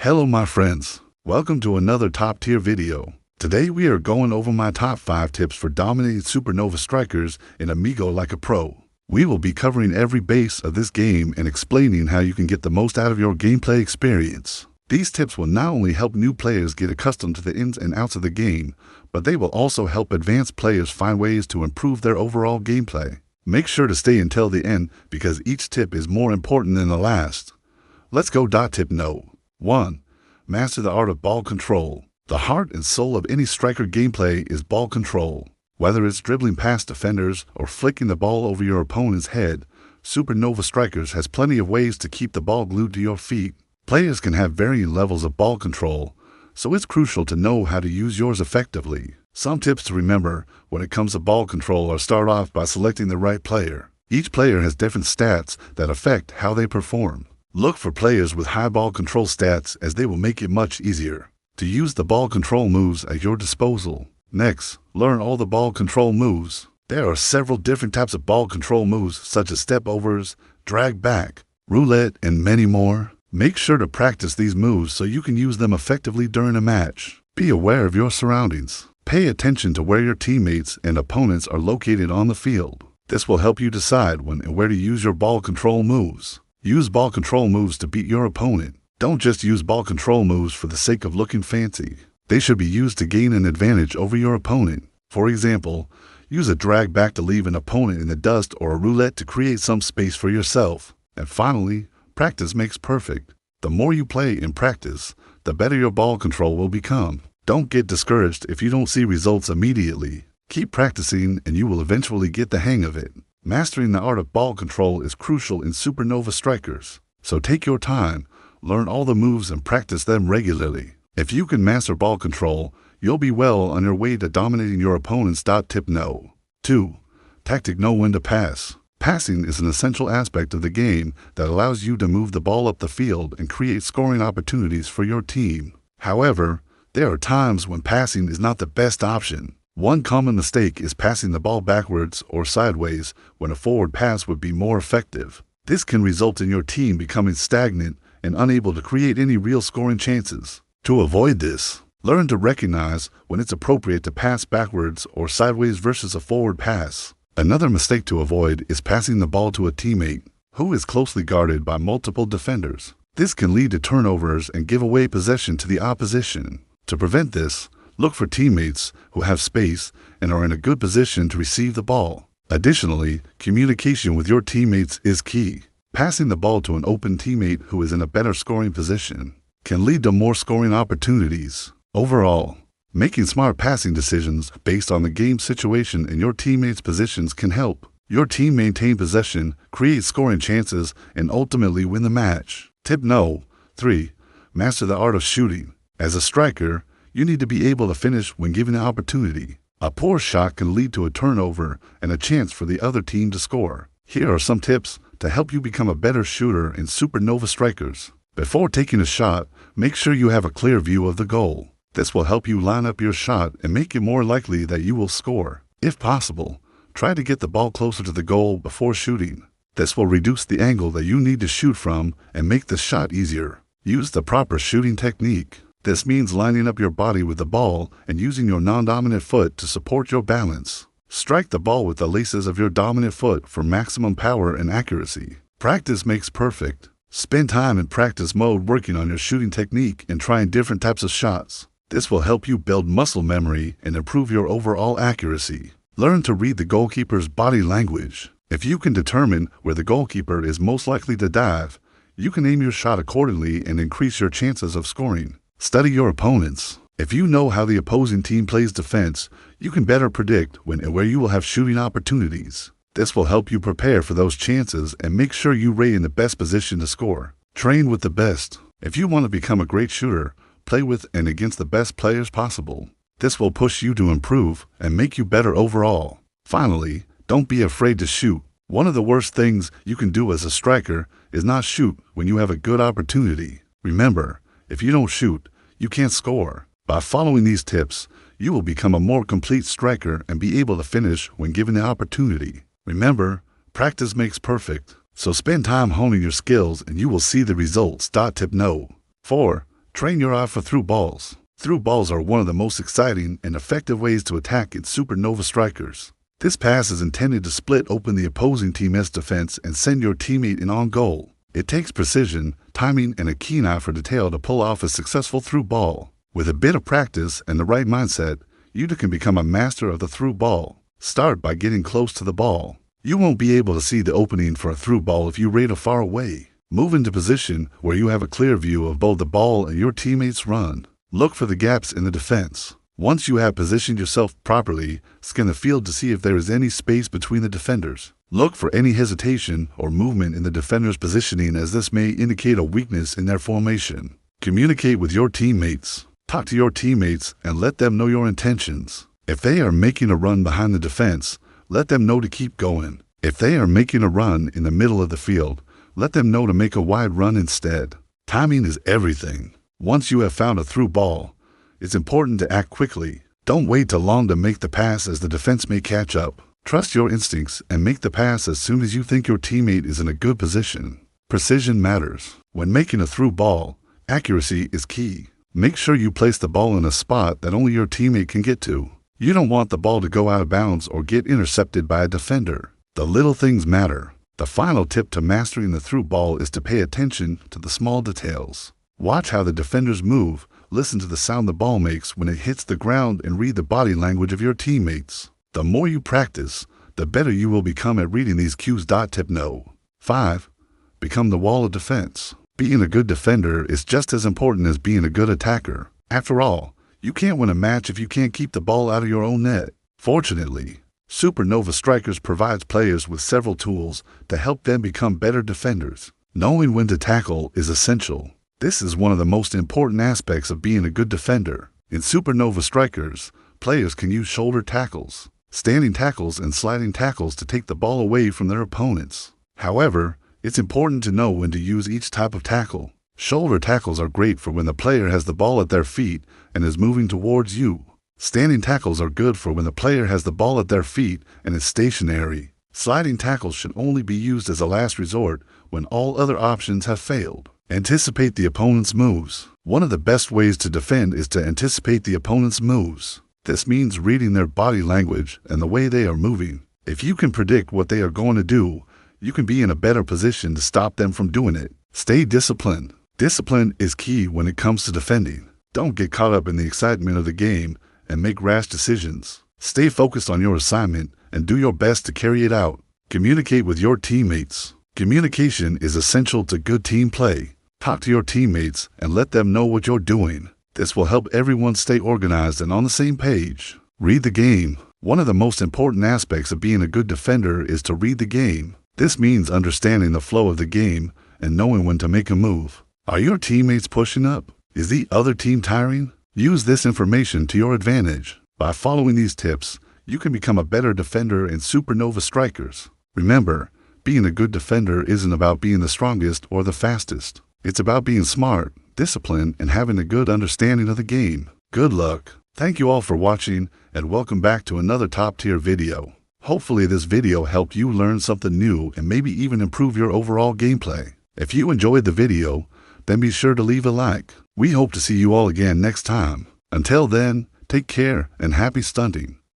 Hello my friends, welcome to another top tier video. Today we are going over my top 5 tips for dominating Supernova strikers in Amigo like a pro. We will be covering every base of this game and explaining how you can get the most out of your gameplay experience. These tips will not only help new players get accustomed to the ins and outs of the game, but they will also help advanced players find ways to improve their overall gameplay. Make sure to stay until the end because each tip is more important than the last. Let's go. Tip No. 1. Master the art of ball control. The heart and soul of any striker gameplay is ball control. Whether it's dribbling past defenders or flicking the ball over your opponent's head, Supernova Strikers has plenty of ways to keep the ball glued to your feet. Players can have varying levels of ball control, so it's crucial to know how to use yours effectively. Some tips to remember when it comes to ball control are: start off by selecting the right player. Each player has different stats that affect how they perform. Look for players with high ball control stats as they will make it much easier to use the ball control moves at your disposal. Next, learn all the ball control moves. There are several different types of ball control moves such as step overs, drag back, roulette, and many more. Make sure to practice these moves so you can use them effectively during a match. Be aware of your surroundings. Pay attention to where your teammates and opponents are located on the field. This will help you decide when and where to use your ball control moves. Use ball control moves to beat your opponent. Don't just use ball control moves for the sake of looking fancy. They should be used to gain an advantage over your opponent. For example, use a drag back to leave an opponent in the dust or a roulette to create some space for yourself. And finally, practice makes perfect. The more you play and practice, the better your ball control will become. Don't get discouraged if you don't see results immediately. Keep practicing and you will eventually get the hang of it. Mastering the art of ball control is crucial in Supernova Strikers. So take your time, learn all the moves and practice them regularly. If you can master ball control, you'll be well on your way to dominating your opponents. Tip No. 2. Tactic: know when to pass. Passing is an essential aspect of the game that allows you to move the ball up the field and create scoring opportunities for your team. However, there are times when passing is not the best option. One common mistake is passing the ball backwards or sideways when a forward pass would be more effective. This can result in your team becoming stagnant and unable to create any real scoring chances. To avoid this, learn to recognize when it's appropriate to pass backwards or sideways versus a forward pass. Another mistake to avoid is passing the ball to a teammate who is closely guarded by multiple defenders. This can lead to turnovers and give away possession to the opposition. To prevent this, look for teammates who have space and are in a good position to receive the ball. Additionally, communication with your teammates is key. Passing the ball to an open teammate who is in a better scoring position can lead to more scoring opportunities. Overall, making smart passing decisions based on the game situation and your teammates' positions can help your team maintain possession, create scoring chances, and ultimately win the match. Tip No. 3. Master the art of shooting. As a striker, you need to be able to finish when given the opportunity. A poor shot can lead to a turnover and a chance for the other team to score. Here are some tips to help you become a better shooter in Supernova Strikers. Before taking a shot, make sure you have a clear view of the goal. This will help you line up your shot and make it more likely that you will score. If possible, try to get the ball closer to the goal before shooting. This will reduce the angle that you need to shoot from and make the shot easier. Use the proper shooting technique. This means lining up your body with the ball and using your non-dominant foot to support your balance. Strike the ball with the laces of your dominant foot for maximum power and accuracy. Practice makes perfect. Spend time in practice mode working on your shooting technique and trying different types of shots. This will help you build muscle memory and improve your overall accuracy. Learn to read the goalkeeper's body language. If you can determine where the goalkeeper is most likely to dive, you can aim your shot accordingly and increase your chances of scoring. Study your opponents. If you know how the opposing team plays defense, you can better predict when and where you will have shooting opportunities. This will help you prepare for those chances and make sure you are in the best position to score. Train with the best. If you want to become a great shooter, play with and against the best players possible. This will push you to improve and make you better overall. Finally, don't be afraid to shoot. One of the worst things you can do as a striker is not shoot when you have a good opportunity. Remember, if you don't shoot, you can't score. By following these tips, you will become a more complete striker and be able to finish when given the opportunity. Remember, practice makes perfect. So spend time honing your skills and you will see the results. Tip No. 4. Train your eye for through balls. Through balls are one of the most exciting and effective ways to attack in Supernova strikers. This pass is intended to split open the opposing team's defense and send your teammate in on goal. It takes precision, timing, and a keen eye for detail to pull off a successful through ball. With a bit of practice and the right mindset, you can become a master of the through ball. Start by getting close to the ball. You won't be able to see the opening for a through ball if you radar far away. Move into position where you have a clear view of both the ball and your teammate's run. Look for the gaps in the defense. Once you have positioned yourself properly, scan the field to see if there is any space between the defenders. Look for any hesitation or movement in the defender's positioning, as this may indicate a weakness in their formation. Communicate with your teammates. Talk to your teammates and let them know your intentions. If they are making a run behind the defense, let them know to keep going. If they are making a run in the middle of the field, let them know to make a wide run instead. Timing is everything. Once you have found a through ball, it's important to act quickly. Don't wait too long to make the pass, as the defense may catch up. Trust your instincts and make the pass as soon as you think your teammate is in a good position. Precision matters. When making a through ball, accuracy is key. Make sure you place the ball in a spot that only your teammate can get to. You don't want the ball to go out of bounds or get intercepted by a defender. The little things matter. The final tip to mastering the through ball is to pay attention to the small details. Watch how the defenders move, listen to the sound the ball makes when it hits the ground, and read the body language of your teammates. The more you practice, the better you will become at reading these cues. Tip No. 5. Become the wall of defense. Being a good defender is just as important as being a good attacker. After all, you can't win a match if you can't keep the ball out of your own net. Fortunately, Supernova Strikers provides players with several tools to help them become better defenders. Knowing when to tackle is essential. This is one of the most important aspects of being a good defender. In Supernova Strikers, players can use shoulder tackles, standing tackles, and sliding tackles to take the ball away from their opponents. However, it's important to know when to use each type of tackle. Shoulder tackles are great for when the player has the ball at their feet and is moving towards you. Standing tackles are good for when the player has the ball at their feet and is stationary. Sliding tackles should only be used as a last resort when all other options have failed. Anticipate the opponent's moves. One of the best ways to defend is to anticipate the opponent's moves. This means reading their body language and the way they are moving. If you can predict what they are going to do, you can be in a better position to stop them from doing it. Stay disciplined. Discipline is key when it comes to defending. Don't get caught up in the excitement of the game and make rash decisions. Stay focused on your assignment and do your best to carry it out. Communicate with your teammates. Communication is essential to good team play. Talk to your teammates and let them know what you're doing. This will help everyone stay organized and on the same page. Read the game. One of the most important aspects of being a good defender is to read the game. This means understanding the flow of the game and knowing when to make a move. Are your teammates pushing up? Is the other team tiring? Use this information to your advantage. By following these tips, you can become a better defender in Supernova Strikers. Remember, being a good defender isn't about being the strongest or the fastest. It's about being smart, disciplined, and having a good understanding of the game. Good luck. Thank you all for watching, and welcome back to another top-tier video. Hopefully this video helped you learn something new and maybe even improve your overall gameplay. If you enjoyed the video, then be sure to leave a like. We hope to see you all again next time. Until then, take care and happy stunting.